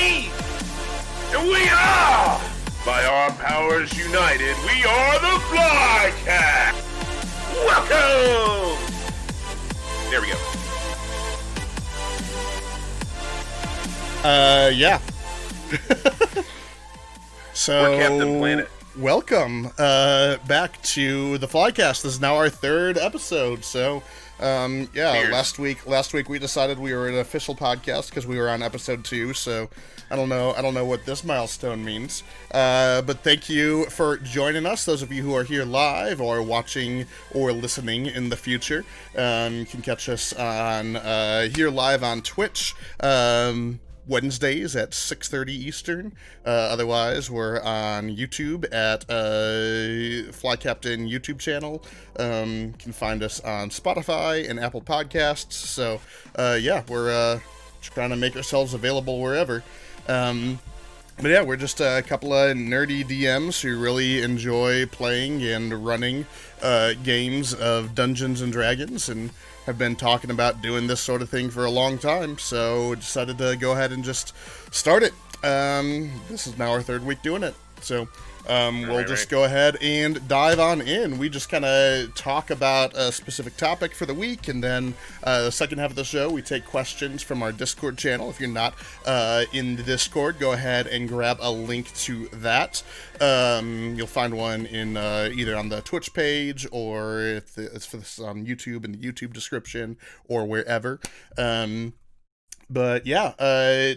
team. And we are, by our powers united, we are the Flycast. Welcome. There we go. Yeah. So, we're Captain Planet. Welcome back to the Flycast. This is now our third episode. So, Cheers. last week we decided we were an official podcast because we were on episode 2. So, I don't know what this milestone means. But thank you for joining us. Those of you who are here live or watching or listening in the future, you can catch us on here live on Twitch. Wednesdays at 6:30 Eastern. Otherwise, we're on YouTube at Fly Captain YouTube channel. You can find us on Spotify and Apple Podcasts. So, we're trying to make ourselves available wherever. But yeah, we're just a couple of nerdy DMs who really enjoy playing and running games of Dungeons and Dragons, and have been talking about doing this sort of thing for a long time, so decided to go ahead and just start it. This is now our third week doing it, so we'll just go ahead and dive on in. We just kind of talk about a specific topic for the week, and then the second half of the show, we take questions from our Discord channel. If you're not in the Discord, go ahead and grab a link to that. You'll find one in either on the Twitch page, or if it's for this on YouTube in the YouTube description, or wherever. But yeah,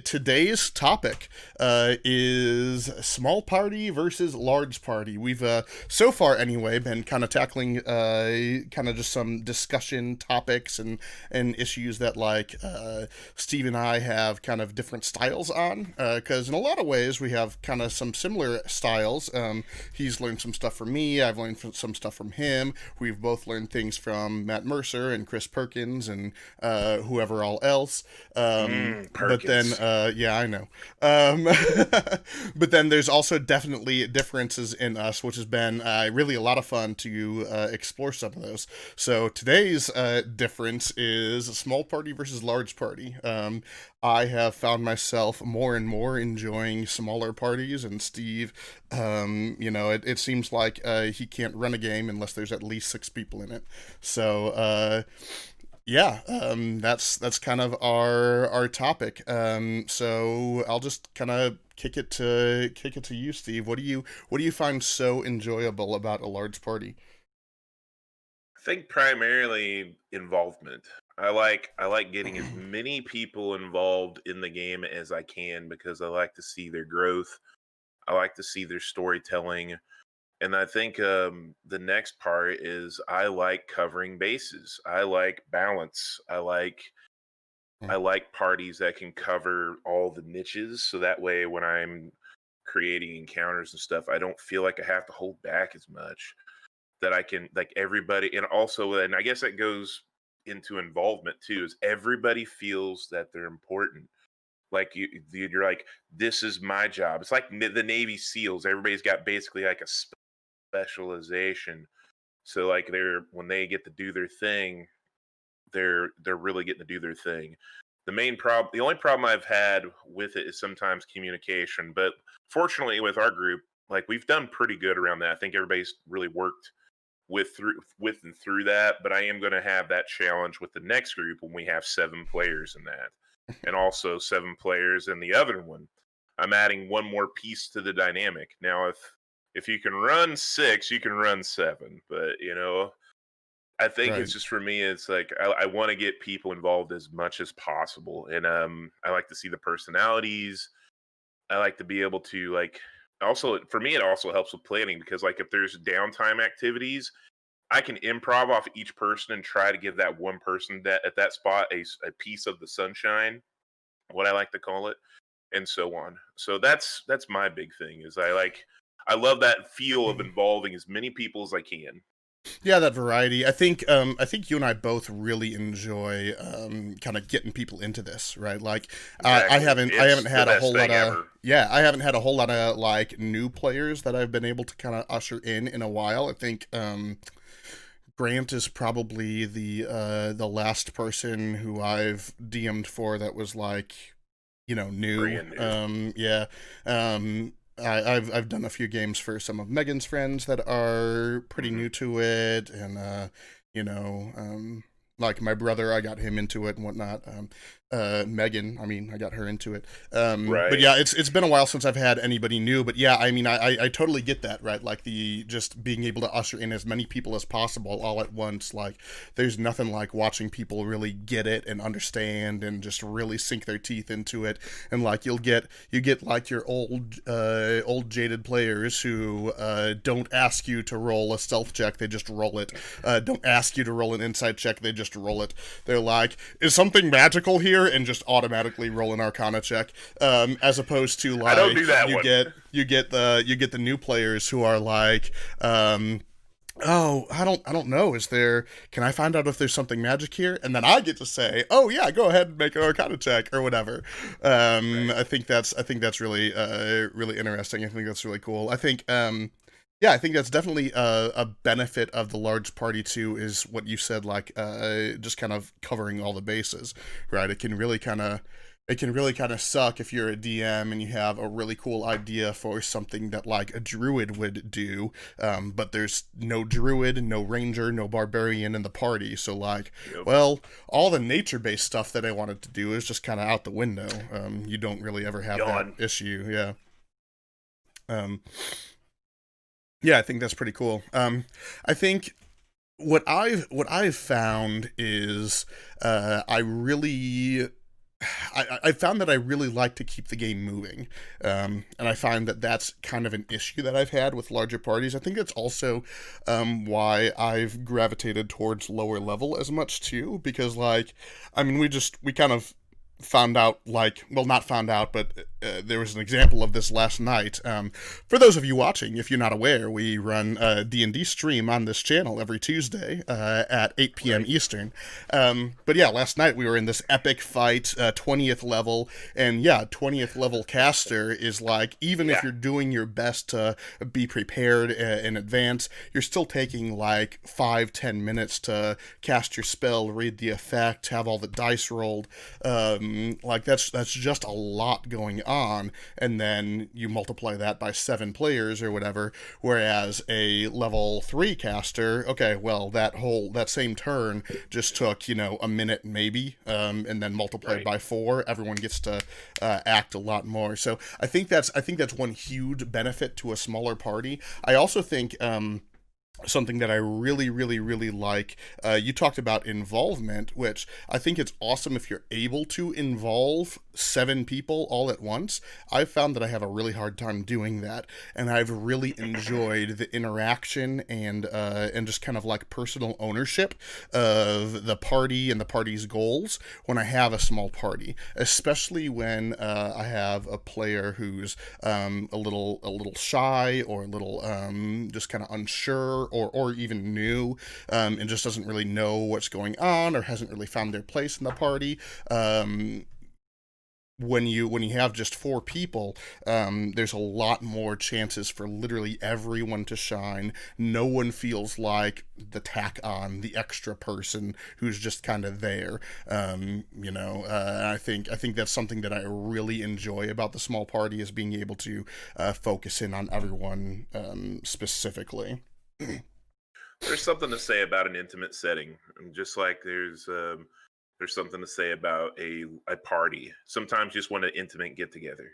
today's topic is small party versus large party. We've, so far anyway, been kind of tackling kind of just some discussion topics and issues that, like, Steve and I have kind of different styles on, because in a lot of ways we have kind of some similar styles. He's learned some stuff from me, I've learned some stuff from him. We've both learned things from Matt Mercer and Chris Perkins and whoever all else. But then, yeah, I know. But then there's also definitely differences in us, which has been really a lot of fun to explore some of those. So today's difference is small party versus large party. I have found myself more and more enjoying smaller parties, and Steve, it seems like he can't run a game unless there's at least 6 people in it. So, yeah, that's kind of our topic. So I'll just kind of kick it to you, Steve. What do you find so enjoyable about a large party? I think primarily involvement. I like getting as many people involved in the game as I can, because I like to see their growth. I like to see their storytelling. And I think the next part is I like covering bases. I like balance. I like parties that can cover all the niches, so that way when I'm creating encounters and stuff, I don't feel like I have to hold back as much. That I can, like, everybody, and also, and I guess that goes into involvement too, is everybody feels that they're important. Like you're like, this is my job. It's like the Navy SEALs. Everybody's got basically like a specialization, so like when they get to do their thing, they're really getting to do their thing. The only problem I've had with it is sometimes communication, but fortunately with our group, like, we've done pretty good around that. I think everybody's really worked with and through that, but I am going to have that challenge with the next group when we have 7 players in that, and also 7 players in the other one. I'm adding one more piece to the dynamic. Now, if you can run 6, you can run 7. But, I think Right. it's just, for me, it's like I want to get people involved as much as possible. And I like to see the personalities. I like to be able to, like, also, for me, it also helps with planning, because, like, if there's downtime activities, I can improv off each person and try to give that one person that at that spot a piece of the sunshine, what I like to call it, and so on. So that's my big thing, is I love that feel of involving as many people as I can. Yeah, that variety. I think you and I both really enjoy kind of getting people into this, right? Like, Exactly. I haven't had a whole lot of ever. I haven't had a whole lot of, like, new players that I've been able to kind of usher in a while. I think Grant is probably the last person who I've DM'd for that was like new. Brand new. Yeah. I've done a few games for some of Megan's friends that are pretty Hmm. new to it, and you know, like my brother, I got him into it and whatnot. Megan, I mean, I got her into it. But Right. yeah, it's been a while since I've had anybody new. But yeah, I mean, I totally get that, right? Like the just being able to usher in as many people as possible all at once. Like, there's nothing like watching people really get it and understand and just really sink their teeth into it. And like you get like your old jaded players who don't ask you to roll a stealth check, they just roll it. Don't ask you to roll an insight check, they just roll it. They're like, is something magical here? And just automatically roll an Arcana check, as opposed to I don't like do that you one. get you get the new players who are like, oh, I don't know. Is there? Can I find out if there's something magic here? And then I get to say, oh yeah, go ahead and make an Arcana check or whatever. Right. I think that's really really interesting. I think that's really cool. Yeah, I think that's definitely a benefit of the large party too. Is what you said, like just kind of covering all the bases, right? It can really kind of suck if you're a DM and you have a really cool idea for something that like a druid would do, but there's no druid, no ranger, no barbarian in the party. So like, Yep. well, all the nature-based stuff that I wanted to do is just kind of out the window. You don't really ever have that Yawn. issue. Yeah. Um, yeah, I think that's pretty cool. I think what I've found is I really I found that I really like to keep the game moving, and I find that that's kind of an issue that I've had with larger parties. I think that's also why I've gravitated towards lower level as much too, because like, I mean, we kind of found out, like, well, not found out, but there was an example of this last night. For those of you watching, if you're not aware, we run a D&D stream on this channel every Tuesday at 8 p.m. Right. Eastern. But yeah, last night we were in this epic fight, 20th level, and yeah, 20th level caster is like, even if Yeah. you're doing your best to be prepared in advance, you're still taking like 5-10 minutes to cast your spell, read the effect, have all the dice rolled. Like that's just a lot going on, and then you multiply that by 7 players or whatever. Whereas a level 3 caster, okay, well that same turn just took a minute maybe, and then multiplied Right. by 4, everyone gets to act a lot more. So I think that's one huge benefit to a smaller party. I also think something that I really, really, really like. You talked about involvement, which I think it's awesome if you're able to involve 7 people all at once. I've found that I have a really hard time doing that, and I've really enjoyed the interaction and just kind of like personal ownership of the party and the party's goals when I have a small party, especially when I have a player who's a little shy or a little just kind of unsure or even new, and just doesn't really know what's going on or hasn't really found their place in the party. When you have just 4 people, there's a lot more chances for literally everyone to shine. No one feels like the tack on, the extra person who's just kind of there. I think that's something that I really enjoy about the small party, is being able to focus in on everyone specifically. There's something to say about an intimate setting, and just like there's something to say about a party. Sometimes you just want an intimate get together.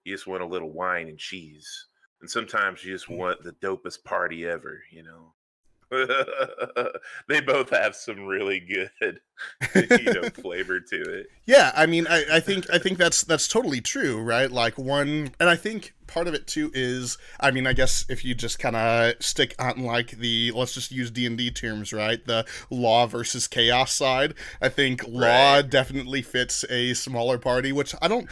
You just want a little wine and cheese, and sometimes you just want the dopest party ever. They both have some really good, flavor to it. Yeah, I mean, I think that's totally true, right? Like one, and I think part of it too is, I mean, I guess if you just kind of stick on like the, let's just use D&D terms, right? The law versus chaos side. I think law Right. definitely fits a smaller party, which I don't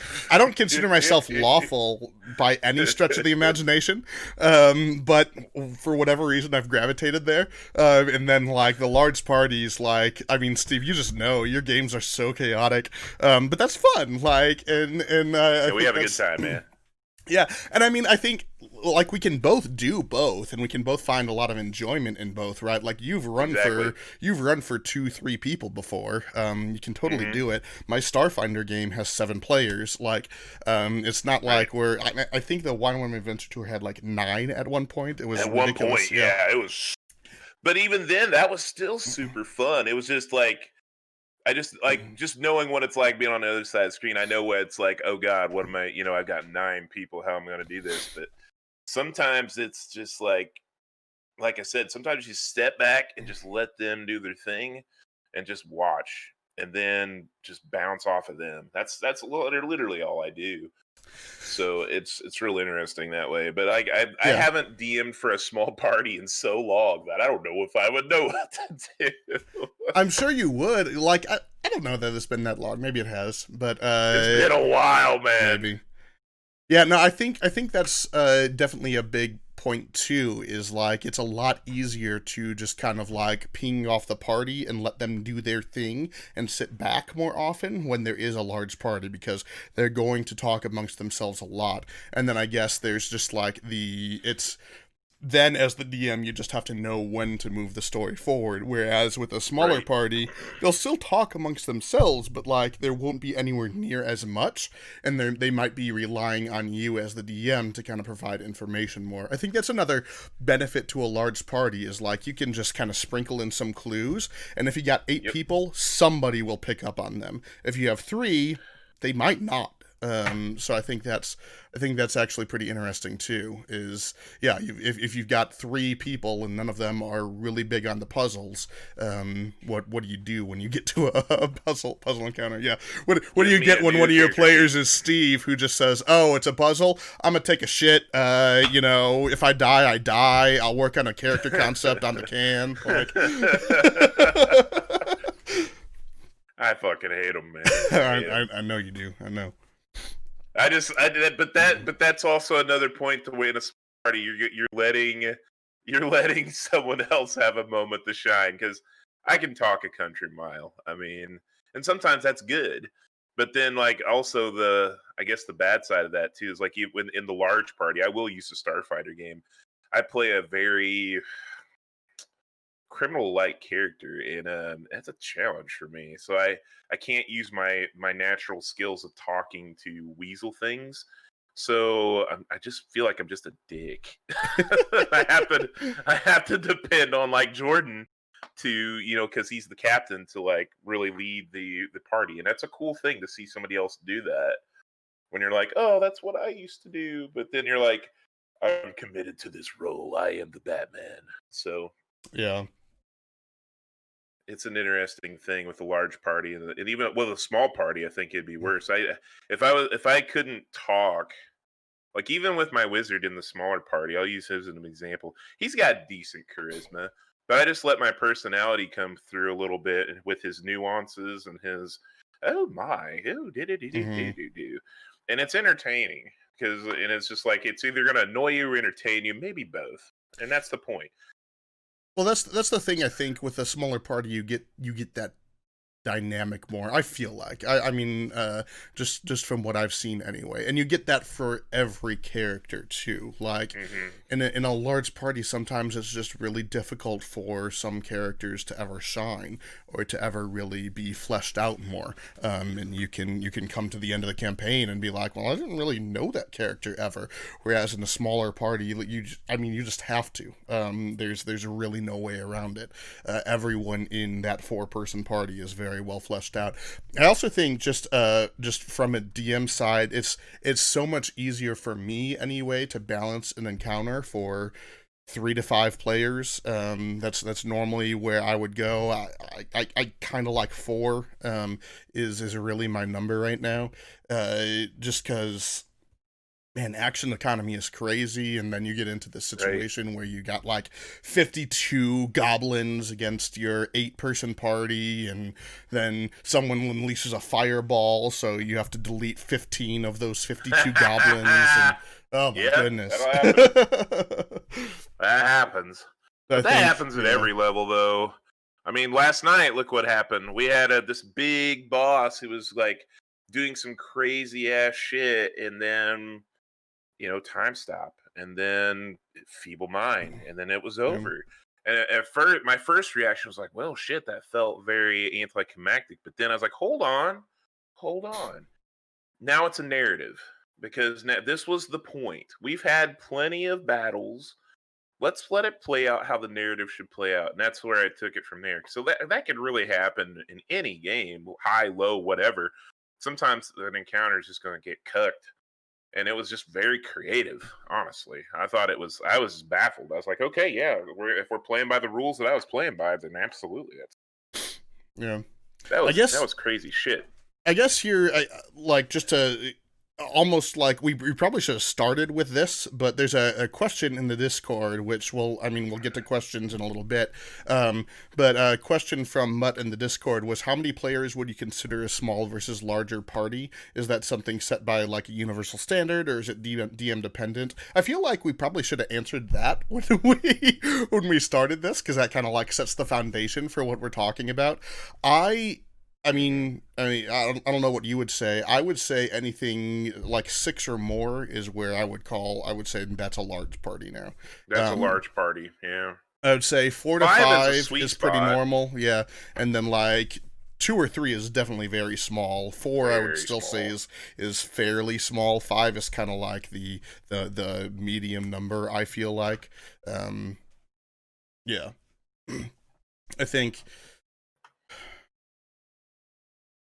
consider myself lawful by any stretch of the imagination. But for whatever reason, I've gravitated there. And then like the large parties, like, I mean, Steve, you just know your games are so chaotic. But that's fun. Like, and I Yeah, we think have a good that's time, man. Yeah, and I mean, I think like we can both do both, and we can both find a lot of enjoyment in both, right? Like Exactly. you've run for 2, 3 people before. You can totally Hmm. do it. My Starfinder game has 7 players. Like, it's not Right. like we're. I think the Wild Women Adventure Tour had like 9 at one point. It was At one ridiculous. point, Yeah. yeah, it was. But even then, that was still super fun. It was just like I just like just knowing what it's like being on the other side of the screen. I know what it's like. Oh God, what am I? You know, I've got 9 people. How am I going to do this? But sometimes it's just like I said, sometimes you step back and just let them do their thing and just watch and then just bounce off of them. That's literally all I do. So it's real interesting that way. But I Yeah. haven't DM'd for a small party in so long that I don't know if I would know what to do. I'm sure you would. Like, I don't know that it's been that long. Maybe it has, but It's been a while, man. maybe. Yeah, no, I think that's definitely a big point too. Is like it's a lot easier to just kind of like ping off the party and let them do their thing and sit back more often when there is a large party because they're going to talk amongst themselves a lot. And then I guess there's just like it's then as the DM, you just have to know when to move the story forward. Whereas with a smaller Right. party, they'll still talk amongst themselves, but like there won't be anywhere near as much, and they might be relying on you as the DM to kind of provide information more. I think that's another benefit to a large party is like you can just kind of sprinkle in some clues, and if you got 8 Yep. people, somebody will pick up on them. If you have 3, they might not. So I think that's actually pretty interesting too. Is yeah, if you've got 3 people and none of them are really big on the puzzles, what do you do when you get to a puzzle encounter? Yeah, what do Give you me get a when new one of your character sheet. players is Steve who just says, "Oh, it's a puzzle. I'm gonna take a shit. If I die, I die. I'll work on a character concept on the can." Like, I fucking hate them, man. I hate them. I know you do. I know. I did that, but that's also another point to win a party. You're letting someone else have a moment to shine because I can talk a country mile. I mean, and sometimes that's good, but then like also I guess the bad side of that too is like when in the large party, I will use a Starfighter game. I play a very criminal like character and that's a challenge for me, so I can't use my natural skills of talking to weasel things, so I just feel like I'm just a dick. I have to depend on like Jordan to because he's the captain to like really lead the party, and that's a cool thing to see somebody else do that when you're like, oh, that's what I used to do, but then you're like, I'm committed to this role, I am the Batman. So Yeah. it's an interesting thing with a large party, and even with a small party, I think it'd be worse. If I couldn't talk, like even with my wizard in the smaller party, I'll use him as an example. He's got decent charisma, but I just let my personality come through a little bit with his nuances and his oh my oh Hmm. do, and it's entertaining and it's just like it's either gonna annoy you or entertain you, maybe both, and that's the point. Well, that's the thing. I think with a smaller party, you get that dynamic more. I feel like I mean just from what I've seen anyway, and you get that for every character too. Like Hmm. in a large party, sometimes it's just really difficult for some characters to ever shine or to ever really be fleshed out more. And you can come to the end of the campaign and be like, well, I didn't really know that character ever. Whereas in a smaller party, you just have to. There's really no way around it. Everyone in that 4-person party is very well fleshed out. I also think just from a DM side, it's so much easier for me anyway to balance an encounter for 3 to 5 players. That's normally where I would go. I kind of like 4. Is really my number right now. Just because man, action economy is crazy, and then you get into this Right. situation where you got like 52 goblins against your 8-person party, and then someone unleashes a fireball, so you have to delete 15 of those 52 goblins, and oh my Yeah, goodness. that'll happen. That happens. I But that think, happens at yeah. every level, though. I mean, last night, look what happened. We had this big boss who was like doing some crazy ass shit, and then time stop, and then feeble mind, and then it was Yeah. over. And at first, my first reaction was like, well, shit, that felt very anticlimactic. But then I was like, hold on. Now it's a narrative because now this was the point. We've had plenty of battles. Let's let it play out how the narrative should play out. And that's where I took it from there. So that could really happen in any game, high, low, whatever. Sometimes an encounter is just going to get cooked. And it was just very creative, honestly. I was baffled. I was like, okay, yeah, if we're playing by the rules that I was playing by, then absolutely. Yeah. That I was that guess was crazy shit. I guess here, like, just to almost like we probably should have started with this, but there's a question in the Discord, which we'll get to questions in a little bit. But a question from Mutt in the Discord was, how many players would you consider a small versus larger party? Is that something set by like a universal standard, or is it DM dependent? I feel like we probably should have answered that when we started this, because that kind of like sets the foundation for what we're talking about. I don't know what you would say. I would say anything like 6 or more is where I would say that's a large party now. That's a large party, yeah. I would say 4 to 5 5 is pretty normal, yeah. And then like 2 or 3 is definitely very small. 4 I would still say is fairly small. 5 is kind of like the medium number, I feel like. Yeah. I think.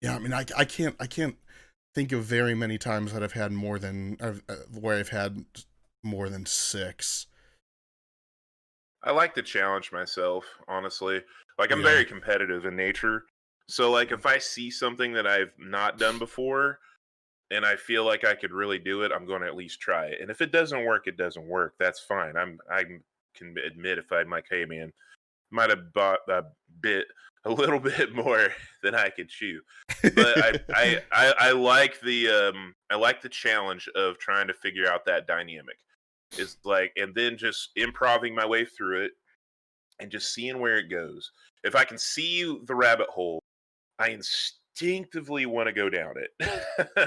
Yeah, I mean, I can't think of very many times that I've had where I've had more than 6. I like to challenge myself, honestly. Like, I'm Yeah. very competitive in nature. So, like, if I see something that I've not done before and I feel like I could really do it, I'm going to at least try it. And if it doesn't work, it doesn't work. That's fine. I can admit if I'm like, hey, man, might have bought a little bit more than I could chew. But I like the challenge of trying to figure out that dynamic. Is like, and then just improving my way through it and just seeing where it goes. If I can see the rabbit hole, I instinctively want to go down it.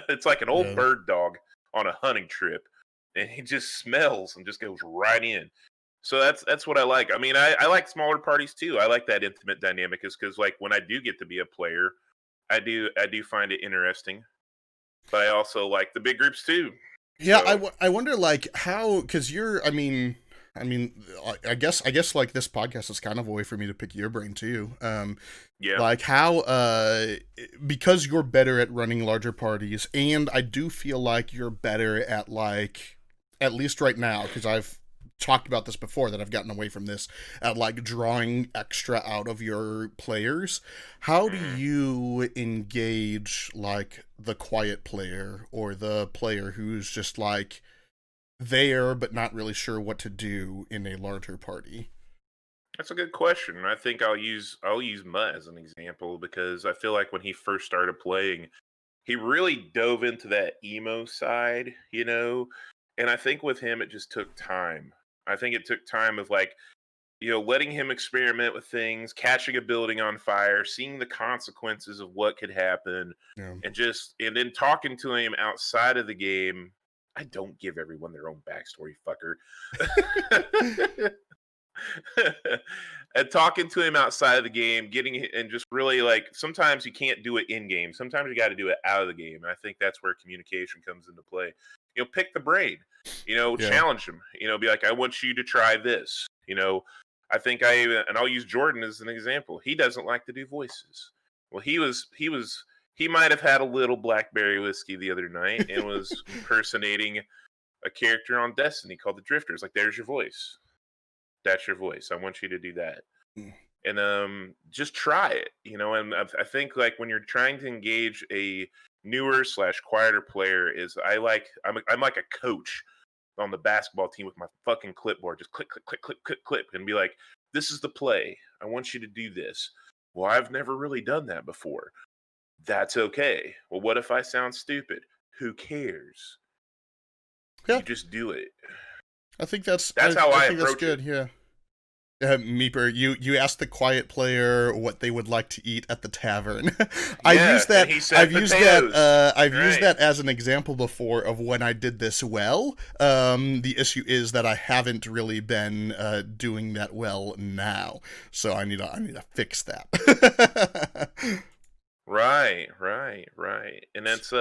It's like an old Yeah. bird dog on a hunting trip, and he just smells and just goes right in. So that's what I like. I mean, I like smaller parties too. I like that intimate dynamic, is because like when I do get to be a player, I do find it interesting. But I also like the big groups too. Yeah, So I wonder like how, because I guess like this podcast is kind of a way for me to pick your brain too. yeah, Like how because you're better at running larger parties, and I do feel like you're better at, like, at least right now, because I've talked about this before, that I've gotten away from this, at like drawing extra out of your players. How do mhm. you engage like the quiet player, or the player who's just like there but not really sure what to do in a larger party? That's a good question. I think I'll use Mutt as an example because I feel like when he first started playing, he really dove into that emo side. And I think with him it just took time. I think it took time of like, letting him experiment with things, catching a building on fire, seeing the consequences of what could happen, Yeah. and then talking to him outside of the game. I don't give everyone their own backstory, fucker. And talking to him outside of the game, and just really like, sometimes you can't do it in game. Sometimes you got to do it out of the game. And I think that's where communication comes into play. Pick the brain. Yeah. Challenge him. Be like, I want you to try this. And I'll use Jordan as an example. He doesn't like to do voices. Well, he might have had a little blackberry whiskey the other night and was impersonating a character on Destiny called the Drifters. Like, there's your voice. That's your voice. I want you to do that. Mm. And just try it. And I think like when you're trying to engage a newer slash quieter player, I'm like a coach on the basketball team with my fucking clipboard, just click, click, click, click, click, click, and be like, this is the play. I want you to do this. Well, I've never really done that before. That's okay. Well, what if I sound stupid? Who cares? Yeah. You just do it. I think that's That's how I I think that's approach it. good. Yeah. Meeper, you asked the quiet player what they would like to eat at the tavern. I've Yeah, used that. and he said potatoes. I've used Right. that as an example before of when I did this well. The issue is that I haven't really been doing that well now, so I need to fix that. Right, right. And that's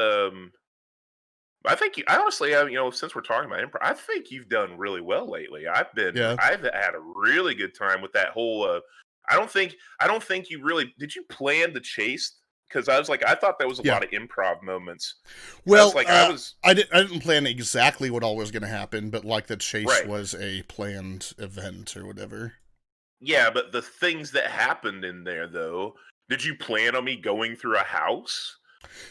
I think I honestly, since we're talking about improv, I think you've done really well lately. Yeah. I've had a really good time with that whole. I don't think you really did. You plan the chase? Because I thought that was a Yeah. lot of improv moments. Well, I I didn't plan exactly what all was going to happen, but like the chase right. was a planned event or whatever. Yeah, but the things that happened in there, though, did you plan on me going through a house?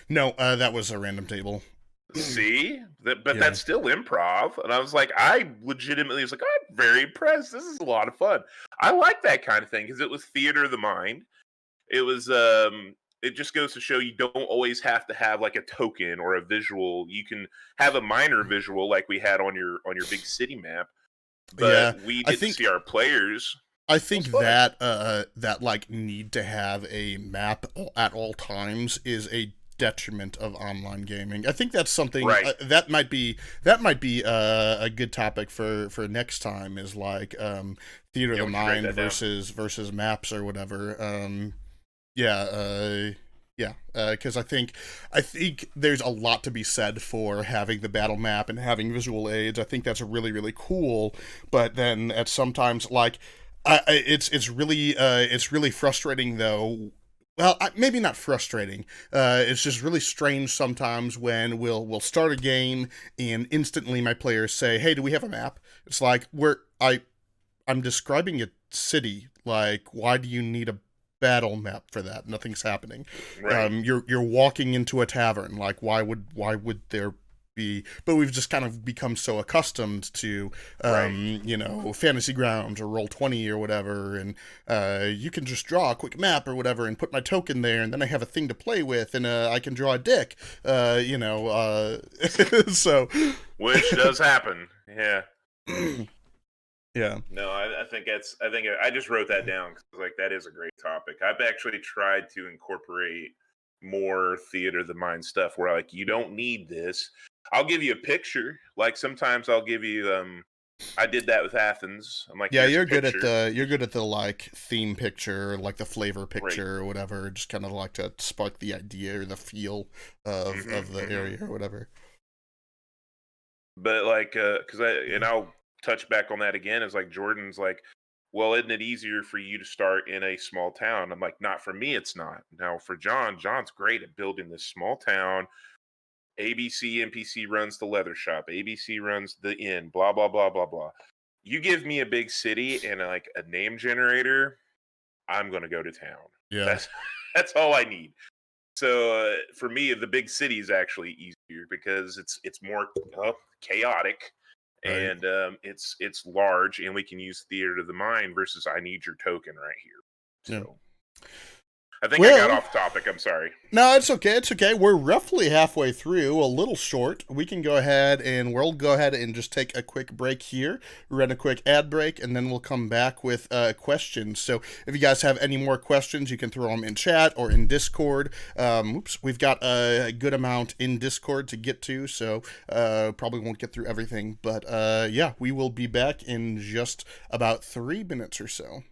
No, that was a random table. See, but Yeah. that's still improv, and I was like, I legitimately was like, I'm very impressed. This is a lot of fun. I like that kind of thing because it was theater of the mind. It was, it just goes to show you don't always have to have like a token or a visual. You can have a minor visual like we had on your big city map, Yeah, but we I get to think see our players. I It was think fun. that like need to have a map at all times is a detriment of online gaming. I think that's something Right. that might be a good topic for next time is like theater of Yeah, the we should write mind that down. versus maps or whatever. Yeah, because I think there's a lot to be said for having the battle map and having visual aids. I think that's really really cool, but then at sometimes like it's really frustrating though. Well, maybe not frustrating. It's just really strange sometimes when we'll start a game and instantly my players say, "Hey, do we have a map?" It's like I'm describing a city. Like, why do you need a battle map for that? Nothing's happening. Right. You're walking into a tavern. Like, why would there be? But we've just kind of become so accustomed to, Right. Fantasy Grounds or Roll20 or whatever, and you can just draw a quick map or whatever and put my token there, and then I have a thing to play with, and I can draw a dick. So. Which does happen. Yeah. Yeah. No, I think I just wrote that down because like that is a great topic. I've actually tried to incorporate more theater of the mind stuff where like you don't need this. I'll give you a picture. Like sometimes I'll give you I did that with Athens. I'm like, Yeah, here's a you're good at picture. the like theme picture, like the flavor Right. picture or whatever. Just kind of like to spark the idea or the feel of the area or whatever. But like because I'll touch back on that again. Is like Jordan's like, well, isn't it easier for you to start in a small town? I'm like, not for me, it's not. Now for John's great at building this small town. ABC NPC runs the leather shop. ABC runs the inn. Blah blah blah blah blah. You give me a big city and like a name generator, I'm gonna go to town. Yeah. That's all I need. So for me, the big city is actually easier because it's more chaotic, Right. and it's large, and we can use theater of the mind versus I need your token right here. Yeah. So I think I got off topic. I'm sorry. No, it's okay. It's okay. We're roughly halfway through, a little short. We'll go ahead and just take a quick break here, run a quick ad break, and then we'll come back with questions. So if you guys have any more questions, you can throw them in chat or in Discord. We've got a good amount in Discord to get to, so probably won't get through everything. But yeah, we will be back in just about 3 minutes or so.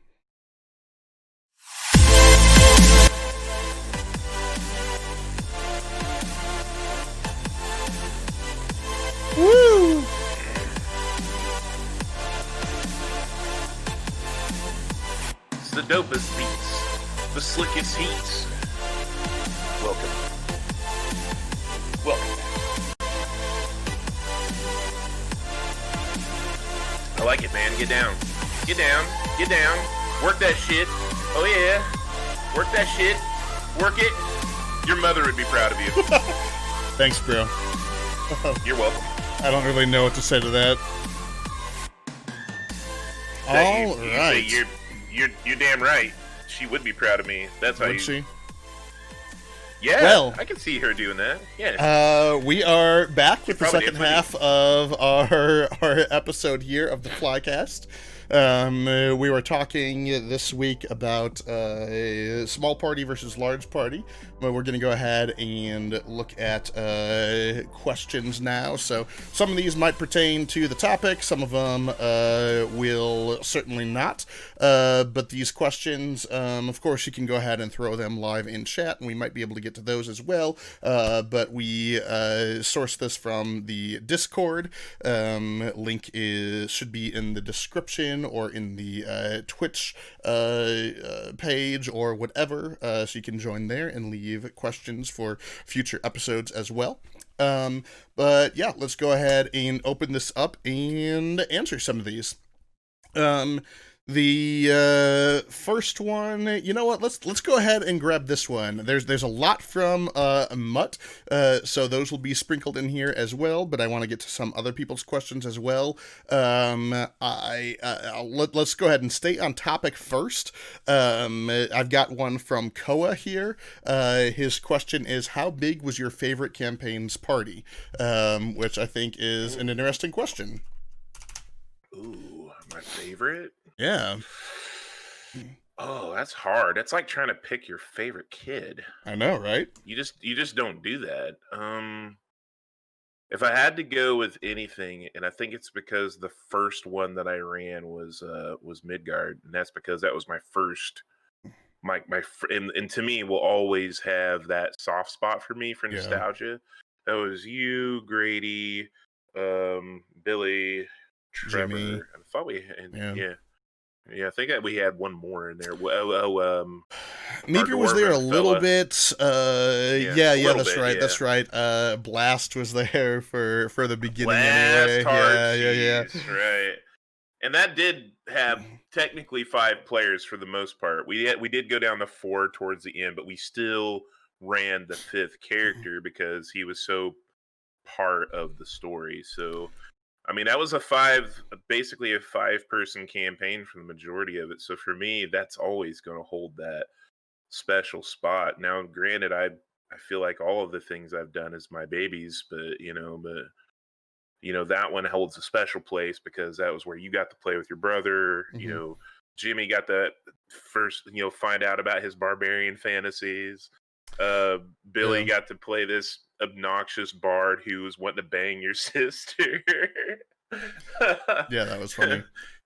Woo! It's the dopest beats, the slickest heats. Welcome. I like it, man. Get down. Get down. Get down. Work that shit. Oh yeah. Work that shit. Work it. Your mother would be proud of you. Thanks, bro. You're welcome. I don't really know what to say to that. All right. Say you're damn right. She would be proud of me. That's how Would you. she? Yeah. Well, I can see her doing that. Yeah. We are back with the probably second did. half of our episode here of the Flycast. We were talking this week about small party versus large party, but we're going to go ahead and look at questions now. So some of these might pertain to the topic, some of them will certainly not. But these questions, of course, you can go ahead and throw them live in chat, and we might be able to get to those as well. But we source this from the Discord. Link should be in the description or in the Twitch page or whatever, so you can join there and leave questions for future episodes as well. But yeah, let's go ahead and open this up and answer some of these. The first one, you know what? Let's go ahead and grab this one. There's a lot from Mutt, so those will be sprinkled in here as well. But I want to get to some other people's questions as well. Let's go ahead and stay on topic first. I've got one from Koa here. His question is, how big was your favorite campaign's party? Which I think is an interesting question. Ooh, my favorite? Yeah. Oh, that's hard. That's like trying to pick your favorite kid. I know, right? You just don't do that. If I had to go with anything, and I think it's because the first one that I ran was Midgard, and that's because that was my first. And to me, will always have that soft spot for me for nostalgia. That was you, Grady, Billy, Trevor. Jimmy. I thought we yeah, I think we had one more in there. Meeker was there a little bit. That's right. Yeah. That's right. Blast was there for the beginning Blast, anyway. Yeah. Right. And that did have technically 5 players for the most part. We did go down to 4 towards the end, but we still ran the 5th character because he was so part of the story. So I mean, that was basically a 5-person campaign for the majority of it. So for me, that's always going to hold that special spot. Now, granted, I feel like all of the things I've done is my babies, but that one holds a special place because that was where you got to play with your brother. Mm-hmm. Jimmy got to first, find out about his barbarian fantasies. Billy got to play this obnoxious bard who was wanting to bang your sister. Yeah, that was funny.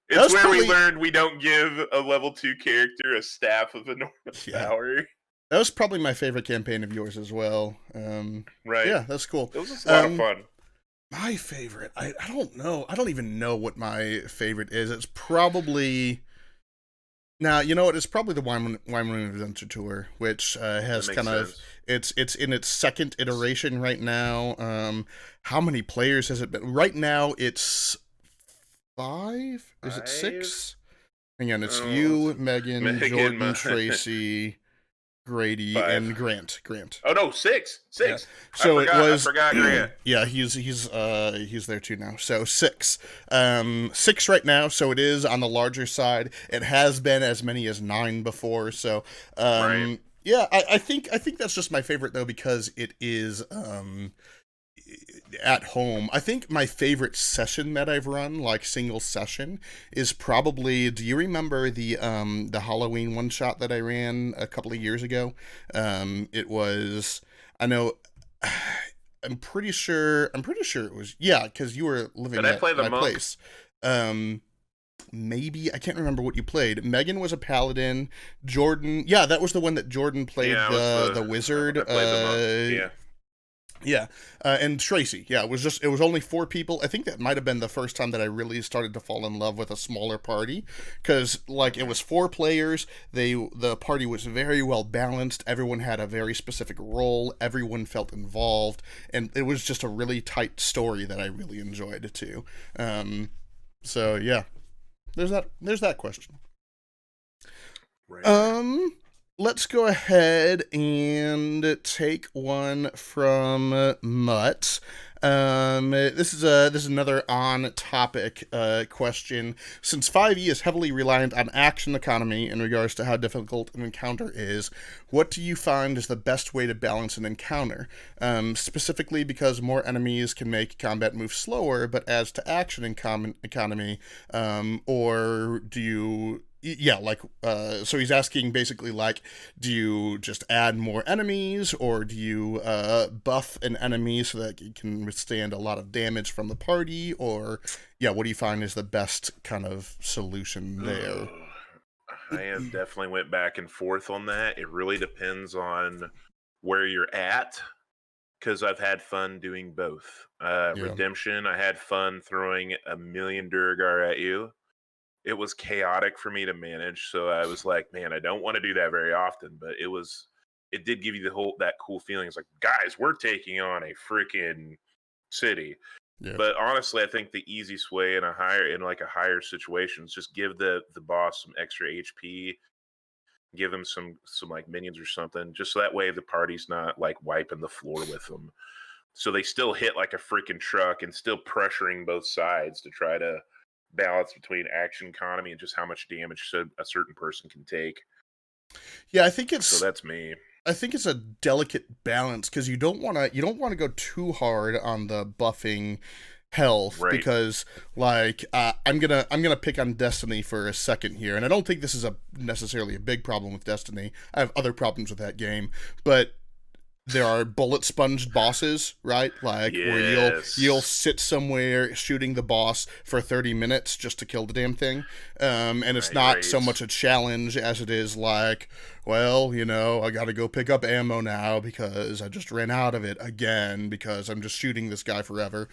It's where we learned we don't give a level 2 character a staff of enormous power. That was probably my favorite campaign of yours as well. Right. Yeah, that's cool. It was just a lot of fun. My favorite, I don't know. I don't even know what my favorite is. It's probably... Now, you know what? It's probably the Wyoming Adventure Tour, which has kind of it's in its 2nd iteration right now. How many players has it been? Right now, it's 5. Is it 6? Hang on, it's you, Megan, Jordan, Tracy, Grady, 5. and Grant. Oh no, 6. Yeah. So I forgot Grant. Yeah, he's there too now. So 6. 6 right now, so it is on the larger side. It has been as many as 9 before, so right. Yeah, I think that's just my favorite though because it is at home. I think my favorite session that I've run, like single session, is probably, do you remember the Halloween one shot that I ran a couple of years ago? It was, I know, I'm pretty sure it was, because you were living at my place. Maybe, I can't remember what you played. Megan was a paladin. Jordan, that was the one that Jordan played, the wizard. And Tracy, it was only 4 people. I think that might have been the first time that I really started to fall in love with a smaller party, because it was 4 players. The party was very well balanced. Everyone had a very specific role. Everyone felt involved, and it was just a really tight story that I really enjoyed too. So yeah, there's that question. Right. Let's go ahead and take one from Mutt. This is another on-topic question. Since 5e is heavily reliant on action economy in regards to how difficult an encounter is, what do you find is the best way to balance an encounter? Specifically because more enemies can make combat move slower, but adds to action economy, or do you yeah, like, so he's asking basically, like, do you just add more enemies, or do you buff an enemy so that it can withstand a lot of damage from the party, or, yeah, what do you find is the best kind of solution there? Ugh. I have definitely went back and forth on that. It really depends on where you're at, because I've had fun doing both. Yeah. Redemption, I had fun throwing a million Durgar at you. It was chaotic for me to manage, so I was like, man, I don't want to do that very often, but it did give you the whole that cool feeling. It's like, guys, we're taking on a freaking city. Yeah. But honestly, I think the easiest way in like a higher situation is just give the boss some extra HP, give them some like minions or something, just so that way the party's not like wiping the floor with them. So they still hit like a freaking truck and still pressuring both sides to try to balance between action economy and just how much damage a certain person can take. Yeah, I think So it's that's me. I think it's a delicate balance because you don't want to go too hard on the buffing health Right. because like I'm gonna pick on Destiny for a second here, and I don't think this is a necessarily a big problem with Destiny. I have other problems with that game, but there are bullet sponged bosses, right? Like where you'll Yes. sit somewhere shooting the boss for 30 minutes just to kill the damn thing. And it's Right, not so right. much a challenge as it is like, well, I got to go pick up ammo now because I just ran out of it again because I'm just shooting this guy forever.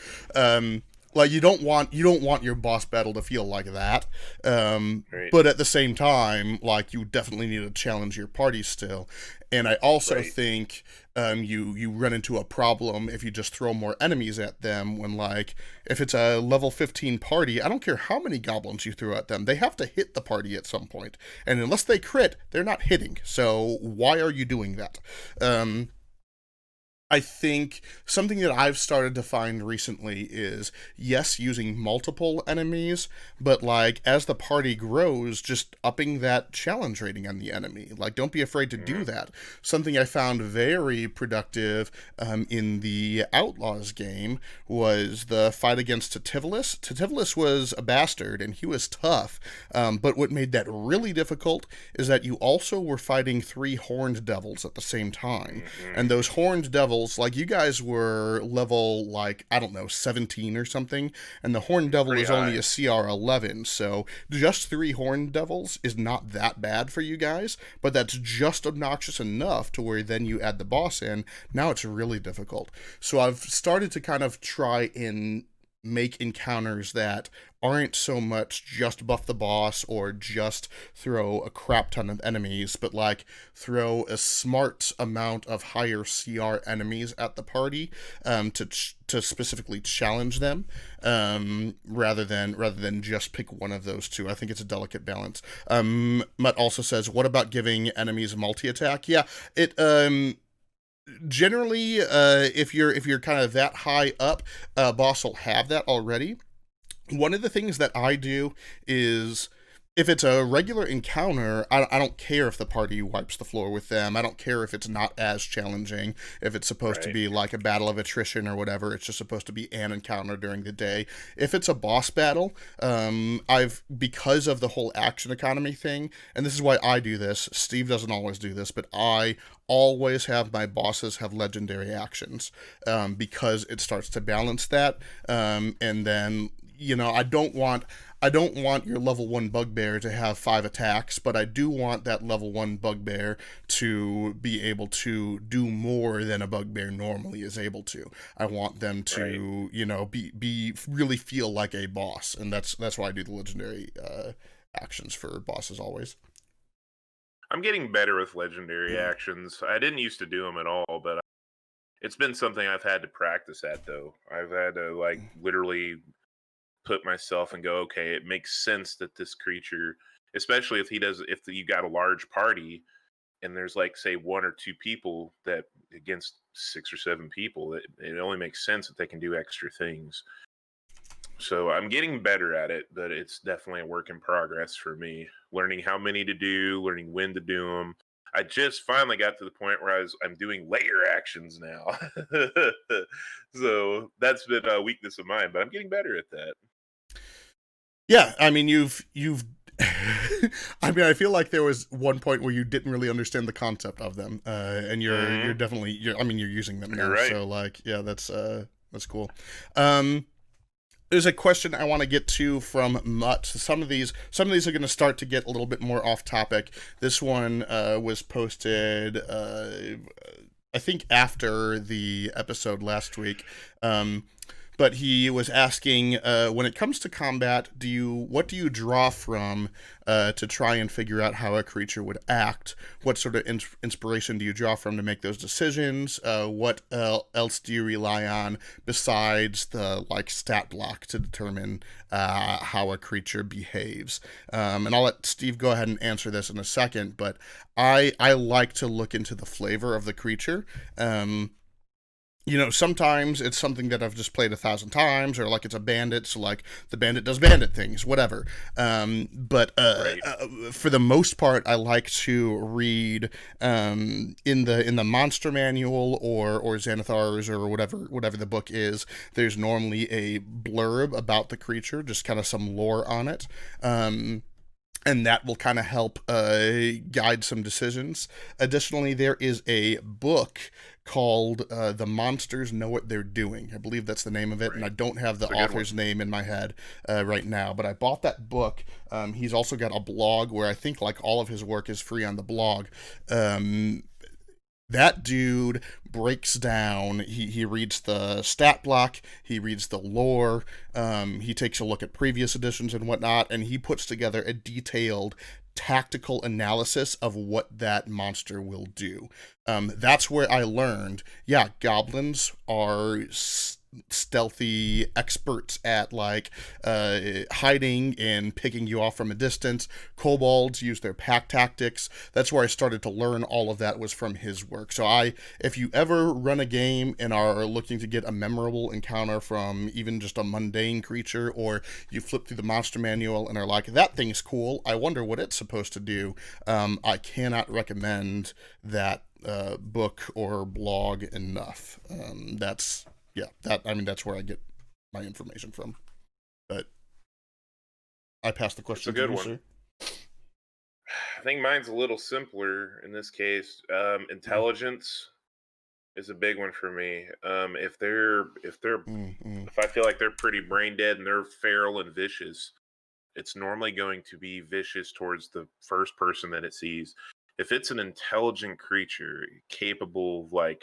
Like you don't want your boss battle to feel like that. Right. But at the same time, like you definitely need to challenge your party still. And I also Right. think you run into a problem if you just throw more enemies at them. When like if it's a level 15 party, I don't care how many goblins you throw at them, they have to hit the party at some point. And unless they crit, they're not hitting. So why are you doing that? I think something that I've started to find recently is yes, using multiple enemies, but like as the party grows, just upping that challenge rating on the enemy. Like, don't be afraid to do Mhm. that. Something I found very productive in the Outlaws game was the fight against Tativilis. Tativilis was a bastard and he was tough, but what made that really difficult is that you also were fighting three horned devils at the same time. And Mhm. those horned devils, like you guys were level, like, I don't know, 17 or something, and the horned devil Pretty is only high. a CR 11, so just three horned devils is not that bad for you guys, but that's just obnoxious enough to where then you add the boss in. Now it's really difficult. So I've started to kind of try and make encounters that aren't so much just buff the boss or just throw a crap ton of enemies, but like throw a smart amount of higher CR enemies at the party to specifically challenge them, rather than just pick one of those two. I think it's a delicate balance. Mutt also says, "What about giving enemies multi attack?" Yeah, it generally if you're kind of that high up, boss will have that already. One of the things that I do is if it's a regular encounter, I don't care if the party wipes the floor with them. I don't care if it's not as challenging, if it's supposed to Right. be like a battle of attrition or whatever. It's just supposed to be an encounter during the day. If it's a boss battle, because of the whole action economy thing, and this is why I do this. Steve doesn't always do this, but I always have my bosses have legendary actions, because it starts to balance that. And then I don't want your level 1 bugbear to have 5 attacks, but I do want that level 1 bugbear to be able to do more than a bugbear normally is able to. I want them Right. to, be really feel like a boss, and that's why I do the legendary actions for bosses always. I'm getting better with legendary actions. I didn't used to do them at all, but it's been something I've had to practice at though. I've had to like literally put myself and go, okay, it makes sense that this creature, especially if you got a large party and there's like say 1 or 2 people that against 6 or 7 people, it only makes sense that they can do extra things. So I'm getting better at it, but it's definitely a work in progress for me. Learning how many to do, learning when to do them. I just finally got to the point where I'm doing layer actions now. So that's been a weakness of mine, but I'm getting better at that. Yeah, I mean, you've I mean, I feel like there was one point where you didn't really understand the concept of them, and you're definitely I mean, you're using them now. You're right. So like, yeah, that's cool. There's a question I want to get to from Mutt. Some of these are going to start to get a little bit more off topic. This one was posted, I think, after the episode last week. But he was asking, when it comes to combat, what do you draw from to try and figure out how a creature would act? What sort of inspiration do you draw from to make those decisions? What else do you rely on besides the stat block to determine how a creature behaves? And I'll let Steve go ahead and answer this in a second, but I like to look into the flavor of the creature. Sometimes it's something that I've just played 1,000 times, or it's a bandit, so the bandit does bandit things, whatever. But for the most part, I like to read in the monster manual or Xanathar's or whatever the book is. There's normally a blurb about the creature, just kind of some lore on it. And that will kind of help guide some decisions. Additionally, there is a book called The Monsters Know What They're Doing. I believe that's the name of it, and I don't have the author's name in my head right now, but I bought that book. He's also got a blog where I think all of his work is free on the blog. That dude breaks down, he reads the stat block, he reads the lore, he takes a look at previous editions and whatnot, and he puts together a detailed tactical analysis of what that monster will do. That's where I learned, goblins are stealthy experts at hiding and picking you off from a distance. Kobolds use their pack tactics. That's where I started to learn all of that, was from his work. So if you ever run a game and are looking to get a memorable encounter from even just a mundane creature, or you flip through the monster manual and are like, that thing's cool, I wonder what it's supposed to do, I cannot recommend that book or blog enough. That's where I get my information from. But I pass the question to you, one. Sir. I think mine's a little simpler in this case. Intelligence is a big one for me. If I feel like they're pretty brain dead and they're feral and vicious, it's normally going to be vicious towards the first person that it sees. If it's an intelligent creature capable of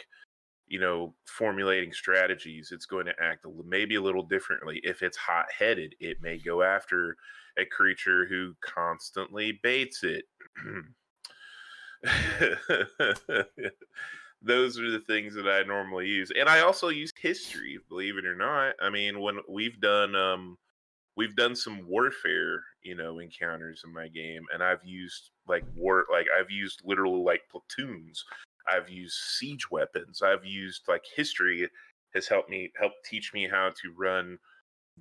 formulating strategies, it's going to act maybe a little differently. If it's hot-headed, it may go after a creature who constantly baits it. Those are the things that I normally use. And I also use history, believe it or not. I mean, when we've done some warfare, encounters in my game, and I've used I've used literal platoons. I've used siege weapons. I've used history has helped teach me how to run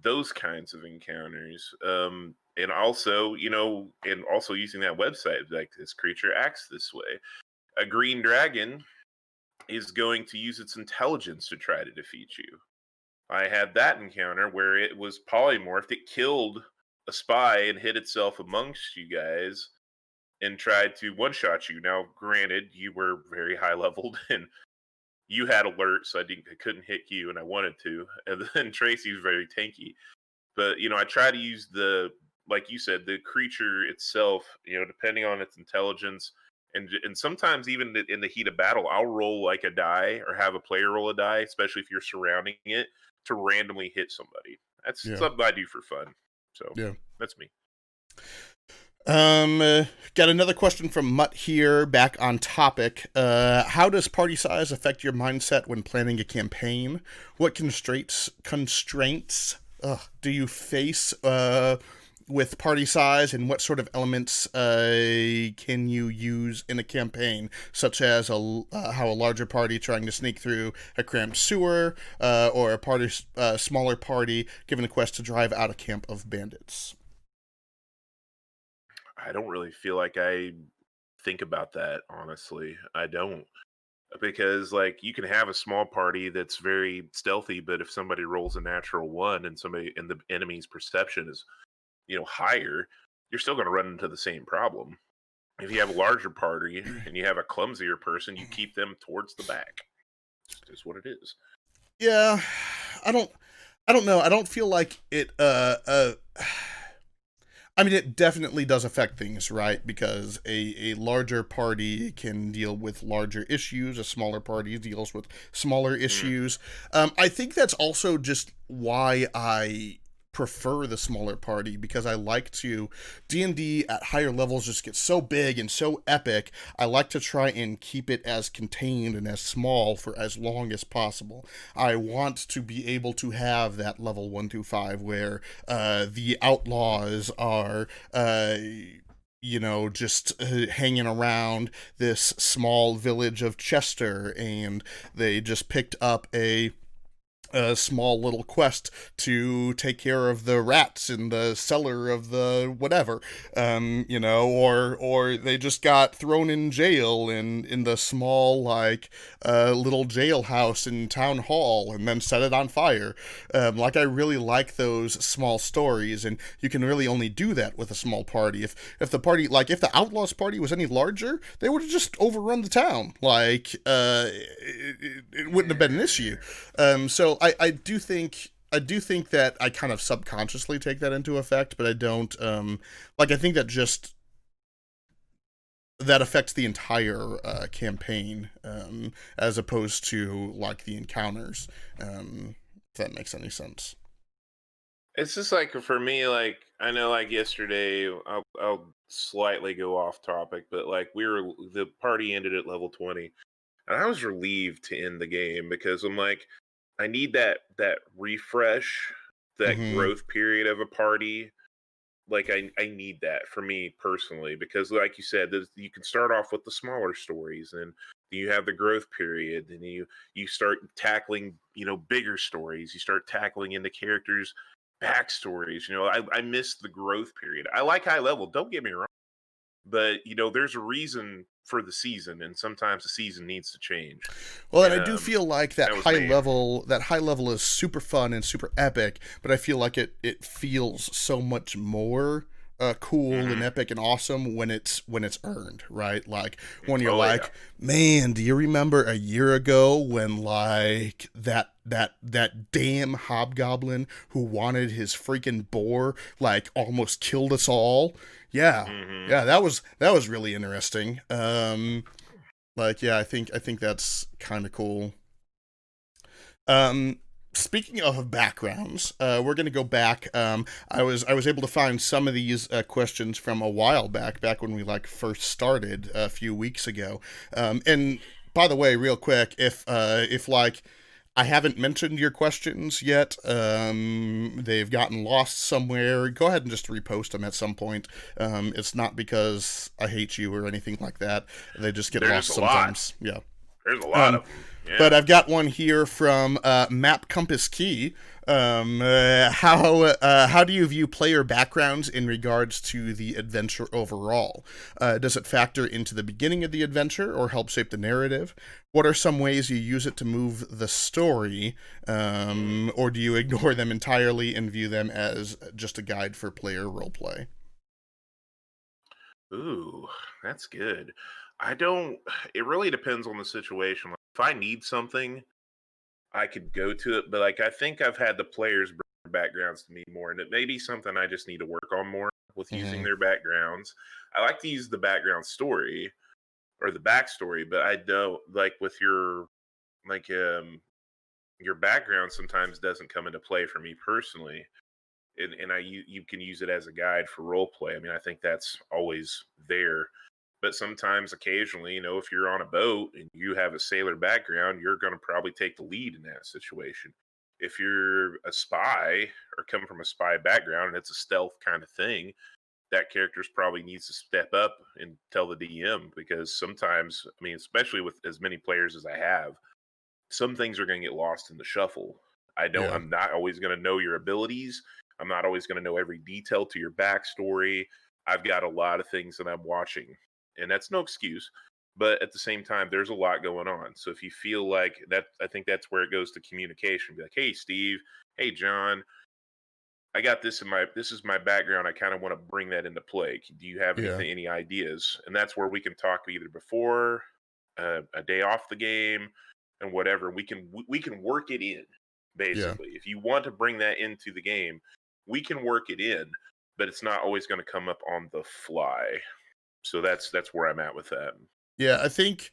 those kinds of encounters. And also using that website, this creature acts this way. A green dragon is going to use its intelligence to try to defeat you. I had that encounter where it was polymorphed. It killed a spy and hid itself amongst you guys and tried to one-shot you. Now, granted, you were very high-leveled, and you had alert, so I couldn't hit you, and I wanted to. And then Tracy was very tanky. But, I try to use like you said, the creature itself, depending on its intelligence, and sometimes even in the heat of battle, I'll roll a die, or have a player roll a die, especially if you're surrounding it, to randomly hit somebody. That's something I do for fun. So, that's me. Got another question from Mutt here, back on topic. How does party size affect your mindset when planning a campaign? What constraints do you face with party size and what sort of elements can you use in a campaign, such as how a larger party trying to sneak through a cramped sewer, or a smaller party given a quest to drive out a camp of bandits. I don't really feel like I think about that, honestly. I don't. Because like you can have a small party that's very stealthy, but if somebody rolls a natural one and somebody and the enemy's perception is, higher, you're still going to run into the same problem. If you have a larger party and you have a clumsier person, you keep them towards the back. It's just what it is. Yeah, I don't know. I don't feel like it I mean, it definitely does affect things, right? Because a larger party can deal with larger issues, a smaller party deals with smaller issues. I think that's also just why I prefer the smaller party, because I like to D&D at higher levels just gets so big and so epic. I like to try and keep it as contained and as small for as long as possible. I want to be able to have that level 1 through 5 where the outlaws are just hanging around this small village of Chester, and they just picked up a small little quest to take care of the rats in the cellar of the whatever, or they just got thrown in jail in the small little jailhouse in town hall and then set it on fire. I really like those small stories, and you can really only do that with a small party. If the party, if the Outlaws party was any larger, they would have just overrun the town. It wouldn't have been an issue. So I do think that I kind of subconsciously take that into effect, but I don't I think that just that affects the entire campaign, as opposed to the encounters, if that makes any sense. It's just like for me, like I know, like yesterday, I'll slightly go off topic, but like the party ended at level 20, and I was relieved to end the game because I'm like, I need that refresh, that Mm-hmm. growth period of a party. Like I need that for me personally because, like you said, you can start off with the smaller stories, and you have the growth period, and you start tackling bigger stories. You start tackling into characters' backstories. I miss the growth period. I like high level. Don't get me wrong, but there's a reason for the season, and sometimes the season needs to change. Well, and And I do feel like that that was me. high level is super fun and super epic, but I feel like it feels so much more cool and Hmm. epic and awesome when it's earned, right? Like when you're Oh yeah. like, man, do you remember a year ago when that damn hobgoblin who wanted his freaking boar almost killed us all? Yeah. Hmm. Yeah, that was really interesting. Yeah, I think that's kind of cool. Um, Speaking of backgrounds, we're gonna go back. I was able to find some of these questions from a while back when we first started a few weeks ago. And by the way, real quick, if I haven't mentioned your questions yet, they've gotten lost somewhere, go ahead and just repost them at some point. It's not because I hate you or anything like that. They just get There's lost a lot. sometimes. Yeah. There's a lot Um, of them. but Yeah. I've got one here from Map Compass Key. How do you view player backgrounds in regards to the adventure overall? Does it factor into the beginning of the adventure or help shape the narrative? What are some ways you use it to move the story, or do you ignore them entirely and view them as just a guide for player roleplay? Ooh, that's good. I don't. It really depends on the situation. Like, if I need something, I could go to it, but I think I've had the players bring their backgrounds to me more, and it may be something I just need to work on more with using Mm-hmm. their backgrounds. I like to use the background story or the backstory, but I don't like with like your background sometimes doesn't come into play for me personally. And you can use it as a guide for role play. I mean, I think that's always there. But sometimes, occasionally, if you're on a boat and you have a sailor background, you're going to probably take the lead in that situation. If you're a spy or come from a spy background and it's a stealth kind of thing, that character's probably needs to step up and tell the DM, because sometimes, I mean, especially with as many players as I have, some things are going to get lost in the shuffle. Yeah. I'm not always going to know your abilities. I'm not always going to know every detail to your backstory. I've got a lot of things that I'm watching, and that's no excuse. But at the same time, there's a lot going on. So if you feel like that, I think that's where it goes to communication. Be like, hey, Steve, hey, John, I got this is my background. I kind of want to bring that into play. Do you have Yeah. any ideas? And that's where we can talk either before, a day off the game, and whatever. We can work it in, Yeah. basically. If you want to bring that into the game, we can work it in, but it's not always going to come up on the fly. So that's where I'm at with that. Yeah, I think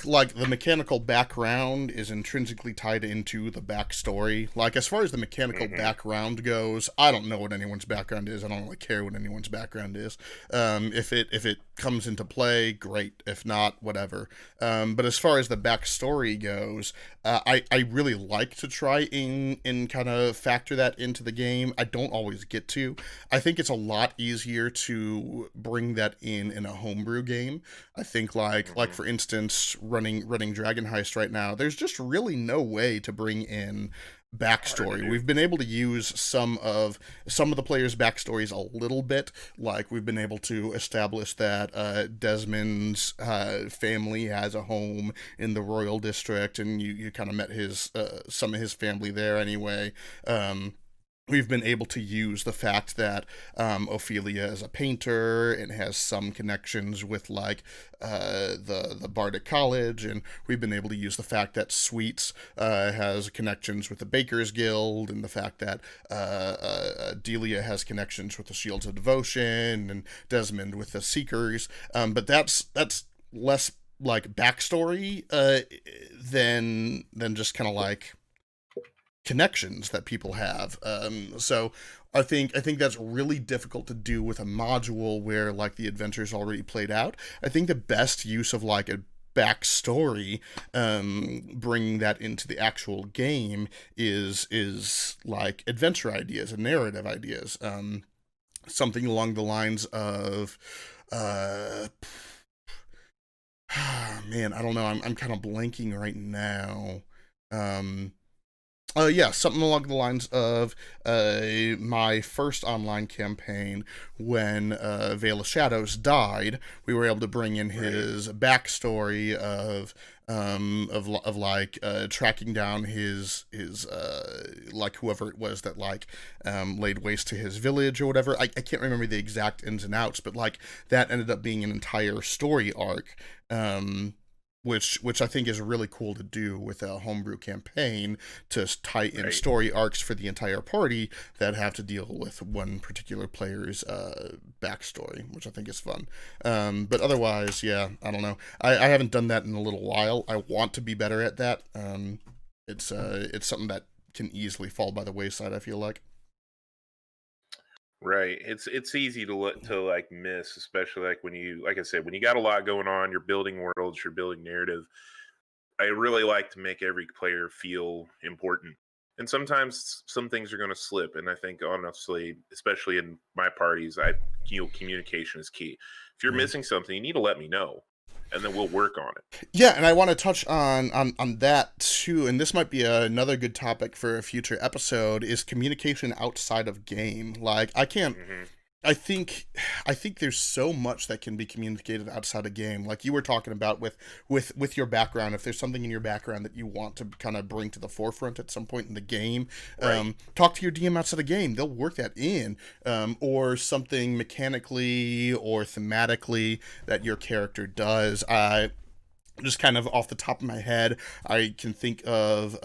like the mechanical background is intrinsically tied into the backstory. Like as far as the mechanical Hmm. background goes, I don't know what anyone's background is. I don't really care what anyone's background is. If it comes into play, great. If not, whatever. But as far as the backstory goes, I really like to try and kind of factor that into the game. I don't always get to. I think it's a lot easier to bring that in a homebrew game. I think like Hmm. for instance, running Dragon Heist right now, there's just really no way to bring in Hard to backstory. do. We've been able to use some of the players' backstories a little bit. Like we've been able to establish that Desmond's family has a home in the Royal District, and you kind of met his some of his family there anyway. We've been able to use the fact that Ophelia is a painter and has some connections with like the Bardic College, and we've been able to use the fact that Sweets has connections with the Bakers Guild, and the fact that Delia has connections with the Shields of Devotion, and Desmond with the Seekers. But that's less like backstory than just kind of like connections that people have. So I think that's really difficult to do with a module where like the adventure's already played out. I think the best use of like a backstory, bringing that into the actual game is like adventure ideas and narrative ideas. Something along the lines of uh man, I don't know. I'm kind of blanking right now. Um yeah, something along the lines of my first online campaign when Veil of Shadows died. We were able to bring in Right. his backstory of like tracking down his like whoever it was that like laid waste to his village or whatever. I can't remember the exact ins and outs, but like that ended up being an entire story arc. Um, which I think is really cool to do with a homebrew campaign, to tie in Right. story arcs for the entire party that have to deal with one particular player's backstory, which I think is fun. But otherwise, yeah, I don't know. I haven't done that in a little while. I want to be better at that. It's something that can easily fall by the wayside, I feel like. Right. It's easy to like miss, especially like when you, like I said, when you got a lot going on, you're building worlds, you're building narrative. I really like to make every player feel important. And sometimes some things are going to slip, and I think honestly, especially in my parties, communication is key. If you're Yeah. missing something, you need to let me know, and then we'll work on it. Yeah, and I want to touch on that too, and this might be another good topic for a future episode, is communication outside of game. Like I can't Hmm. I think I think there's so much that can be communicated outside a game. Like you were talking about with your background, if there's something in your background that you want to kind of bring to the forefront at some point in the game, Right. talk to your DM outside a game. They'll work that in, or something mechanically or thematically that your character does. I just kind of off the top of my head, I can think of,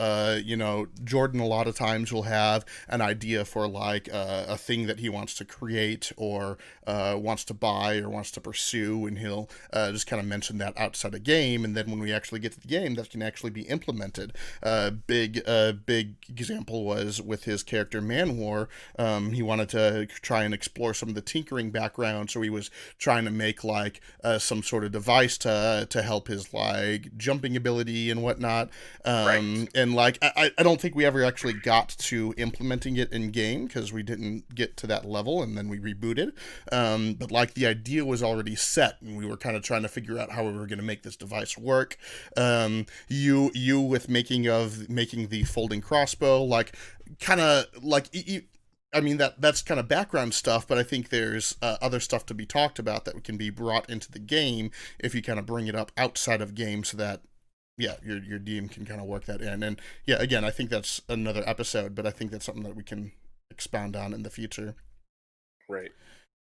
Jordan a lot of times will have an idea for like a thing that he wants to create or wants to buy or wants to pursue, and he'll just kind of mention that outside a game, and then when we actually get to the game, that can actually be implemented. Big example was with his character Manwar. He wanted to try and explore some of the tinkering background, so he was trying to make like some sort of device to help his like jumping ability and whatnot. Right. And like I don't think we ever actually got to implementing it in game because we didn't get to that level, and then we rebooted. But like the idea was already set, and we were kind of trying to figure out how we were going to make this device work. You with making the folding crossbow, like kind of like I mean that's kind of background stuff, but I think there's other stuff to be talked about that can be brought into the game if you kind of bring it up outside of game, so that yeah, your DM can kind of work that in. And yeah, again, I think that's another episode, but I think that's something that we can expound on in the future. Right.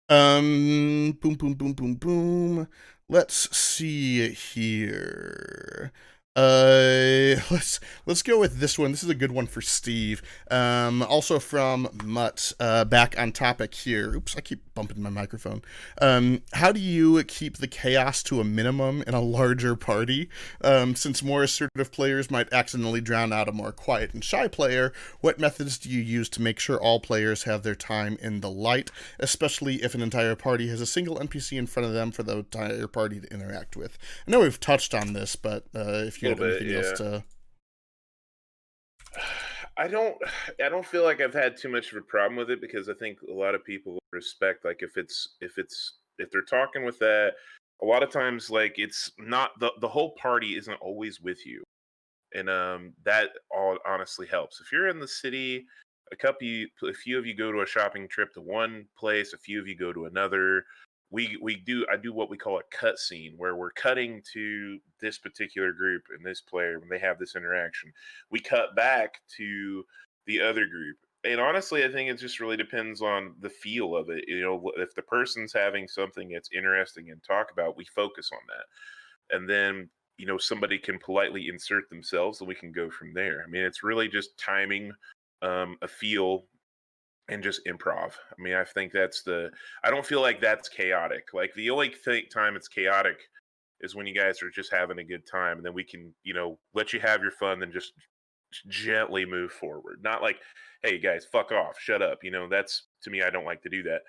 Boom, boom, boom, boom, boom. Let's see here. Let's go with this one. This is a good one for Steve. Also from Mutt. Back on topic here. Oops, I keep bumping my microphone. How do you keep the chaos to a minimum in a larger party? Since more assertive players might accidentally drown out a more quiet and shy player, what methods do you use to make sure all players have their time in the light, especially if an entire party has a single NPC in front of them for the entire party to interact with? I know we've touched on this, but if you have anything else to... I don't feel like I've had too much of a problem with it, because I think a lot of people respect, like, if they're talking with that, a lot of times, like, it's not the whole party isn't always with you. And that all honestly helps. If you're in the city, a few of you go to a shopping trip to one place, a few of you go to another. I do what we call a cut scene, where we're cutting to this particular group and this player when they have this interaction. We cut back to the other group. And honestly, I think it just really depends on the feel of it. If the person's having something that's interesting and talk about, we focus on that. And then somebody can politely insert themselves, and we can go from there. I mean, it's really just timing, a feel, and just improv. I mean, I don't feel like that's chaotic. Like, the only time it's chaotic is when you guys are just having a good time, and then we can let you have your fun, then just gently move forward. Not like, hey guys, fuck off, shut up. That's, to me, I don't like to do that.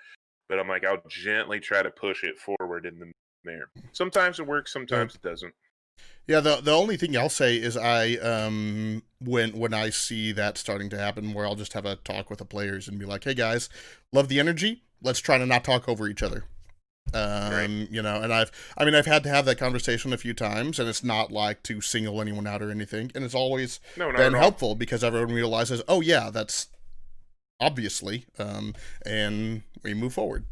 But I'm like, I'll gently try to push it forward in the there. Sometimes it works, sometimes it doesn't. Yeah, the only thing I'll say is I when I see that starting to happen, where I'll just have a talk with the players and be like, "Hey guys, love the energy. Let's try to not talk over each other." Right. And I've had to have that conversation a few times, and it's not like to single anyone out or anything, and it's always been helpful because everyone realizes, oh yeah, that's obviously, and we move forward.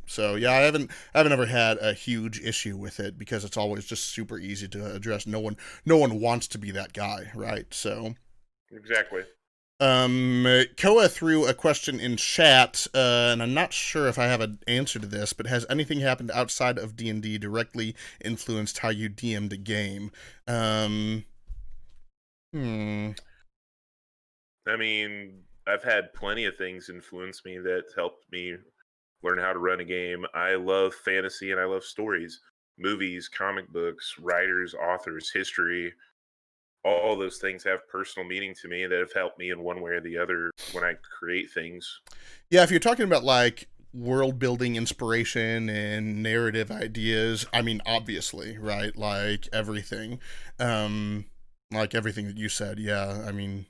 So yeah, I haven't ever had a huge issue with it because it's always just super easy to address. No one wants to be that guy, right? So exactly. Koa threw a question in chat, and I'm not sure if I have an answer to this, but has anything happened outside of D&D directly influenced how you DM'd a game? I mean, I've had plenty of things influence me that helped me learn how to run a game. I love fantasy and I love stories, movies, comic books, writers, authors, history. All those things have personal meaning to me that have helped me in one way or the other when I create things. Yeah, if you're talking about like world building inspiration and narrative ideas, I mean, obviously, right? Like everything that you said. Yeah, I mean,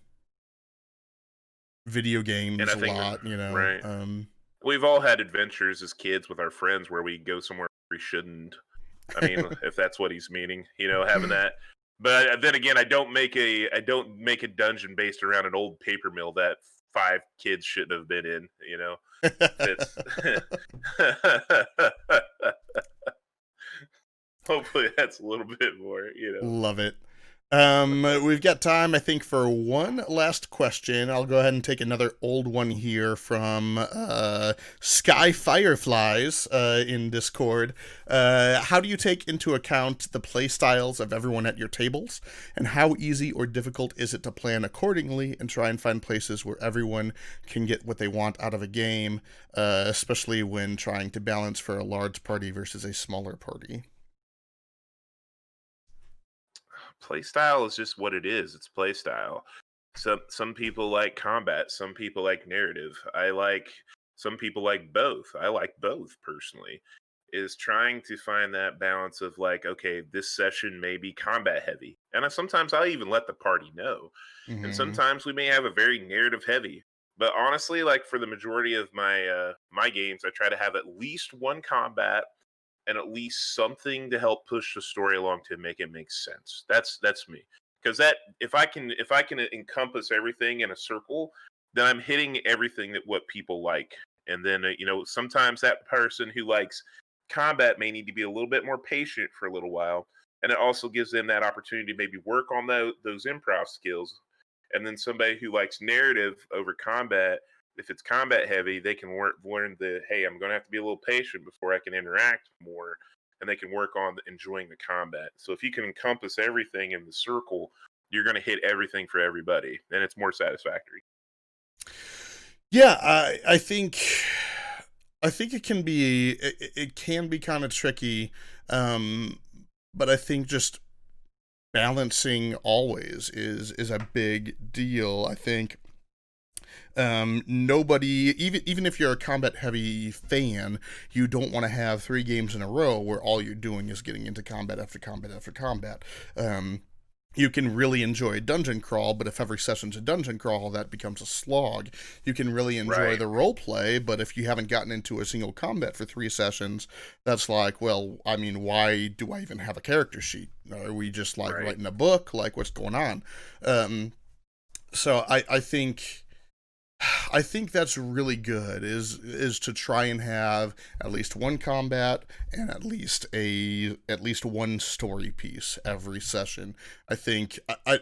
video games And I a think lot, right. We've all had adventures as kids with our friends where we go somewhere we shouldn't. I mean, if that's what he's meaning, having that. But then again, I don't make a dungeon based around an old paper mill that 5 kids shouldn't have been in. It's hopefully that's a little bit more. Love it. We've got time, I think, for one last question. I'll go ahead and take another old one here from Sky Fireflies in Discord. How do you take into account the play styles of everyone at your tables? And how easy or difficult is it to plan accordingly and try and find places where everyone can get what they want out of a game, especially when trying to balance for a large party versus a smaller party? Playstyle is just what it is. It's playstyle. Some people like combat, some people like narrative. Some people like both. I like both personally. is trying to find that balance of like, okay, this session may be combat heavy. And sometimes I'll even let the party know. And Mm-hmm. sometimes we may have a very narrative heavy. But honestly, like for the majority of my games, I try to have at least one combat and at least something to help push the story along to make it make sense. That's me. Because that if I can encompass everything in a circle, then I'm hitting everything that what people like. And then sometimes that person who likes combat may need to be a little bit more patient for a little while, and it also gives them that opportunity to maybe work on those improv skills. And then somebody who likes narrative over combat, if it's combat heavy, they can learn the, hey, I'm going to have to be a little patient before I can interact more, and they can work on enjoying the combat. So if you can encompass everything in the circle, you're going to hit everything for everybody, and it's more satisfactory. Yeah, I think it can be kind of tricky, but I think just balancing always is a big deal. I think nobody, even if you're a combat heavy fan, you don't want to have 3 games in a row where all you're doing is getting into combat after combat after combat. You can really enjoy dungeon crawl, but if every session's a dungeon crawl, that becomes a slog. You can really enjoy the role play, but if you haven't gotten into a single combat for 3 sessions, that's like, well, I mean, why do I even have a character sheet? Are we just like writing a book? Like, what's going on? So I think that's really good is to try and have at least one combat and at least one story piece every session. I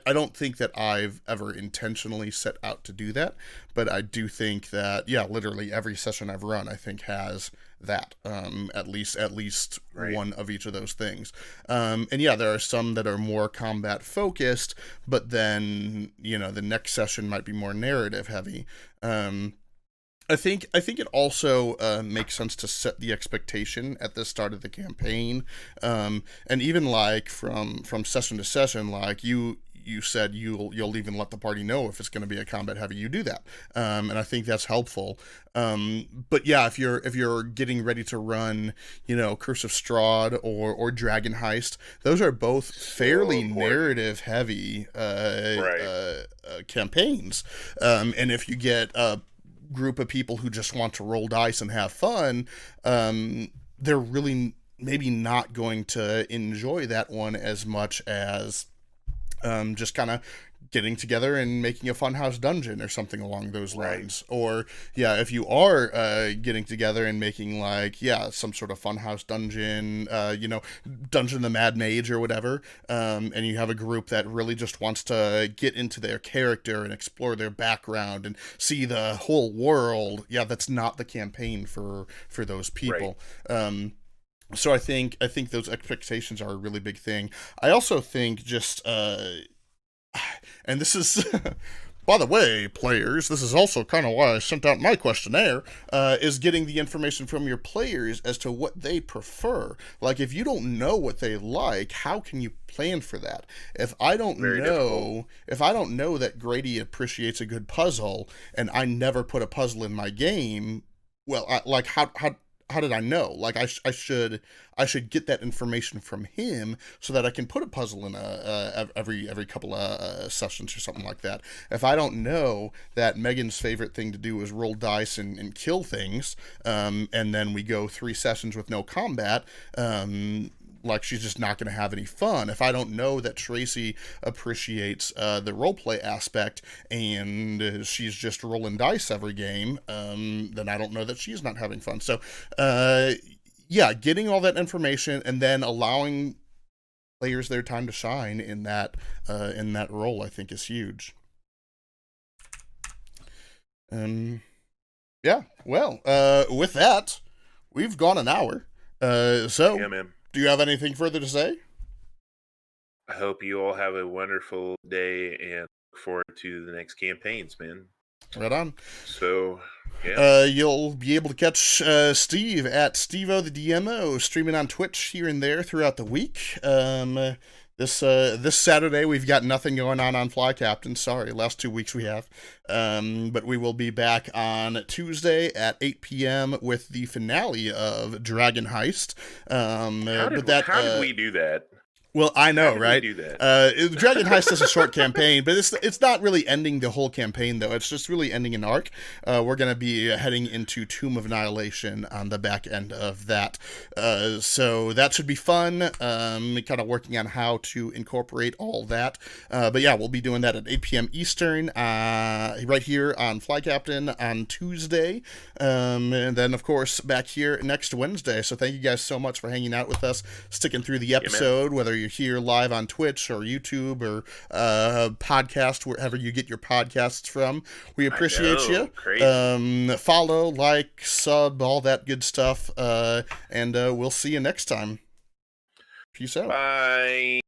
don't think that I've ever intentionally set out to do that, but I do think that literally every session I've run I think has that at least one of each of those things. And there are some that are more combat focused, but then the next session might be more narrative heavy. I think it also makes sense to set the expectation at the start of the campaign, and even like from session to session, like you said you'll even let the party know if it's going to be a combat heavy. You do that, and I think that's helpful. But yeah, if you're getting ready to run, Curse of Strahd or Dragon Heist, those are both fairly narrative heavy campaigns. And if you get a group of people who just want to roll dice and have fun, they're really maybe not going to enjoy that one as much as just kind of getting together and making a funhouse dungeon or something along those lines. Or if you are getting together and making some sort of funhouse dungeon, Dungeon of the Mad Mage or whatever, and you have a group that really just wants to get into their character and explore their background and see the whole world, that's not the campaign for those people. So I think those expectations are a really big thing. I also think just, and this is, by the way, players, this is also kind of why I sent out my questionnaire, is getting the information from your players as to what they prefer. Like, if you don't know what they like, how can you plan for that? If I don't know that Grady appreciates a good puzzle, and I never put a puzzle in my game, well, how did I know? Like, I should get that information from him so that I can put a puzzle in every couple of sessions or something like that. If I don't know that Megan's favorite thing to do is roll dice and kill things, and then we go 3 sessions with no combat, she's just not going to have any fun. If I don't know that Tracy appreciates the roleplay aspect and she's just rolling dice every game, then I don't know that she's not having fun. So, getting all that information and then allowing players their time to shine in that role, I think, is huge. With that, we've gone an hour. Yeah, man. Do you have anything further to say? I hope you all have a wonderful day and look forward to the next campaigns, man. Right on. So, you'll be able to catch Steve at Stevo the DMO streaming on Twitch here and there throughout the week. This Saturday we've got nothing going on Fly Captain. Sorry, last 2 weeks we have. But we will be back on Tuesday at 8 p.m. with the finale of Dragon Heist. How did we do that? Well, I know, How did right? we do that? Dragon Heist is a short campaign, but it's not really ending the whole campaign, though. It's just really ending an arc. We're going to be heading into Tomb of Annihilation on the back end of that. So that should be fun, kind of working on how to incorporate all that. But yeah, we'll be doing that at 8 p.m. Eastern, right here on Fly Captain on Tuesday. And then, of course, back here next Wednesday. So thank you guys so much for hanging out with us, sticking through the episode, whether you're here live on Twitch or YouTube or podcast, wherever you get your podcasts from. We appreciate you. Follow, like, sub, all that good stuff. And we'll see you next time. Peace out. Bye.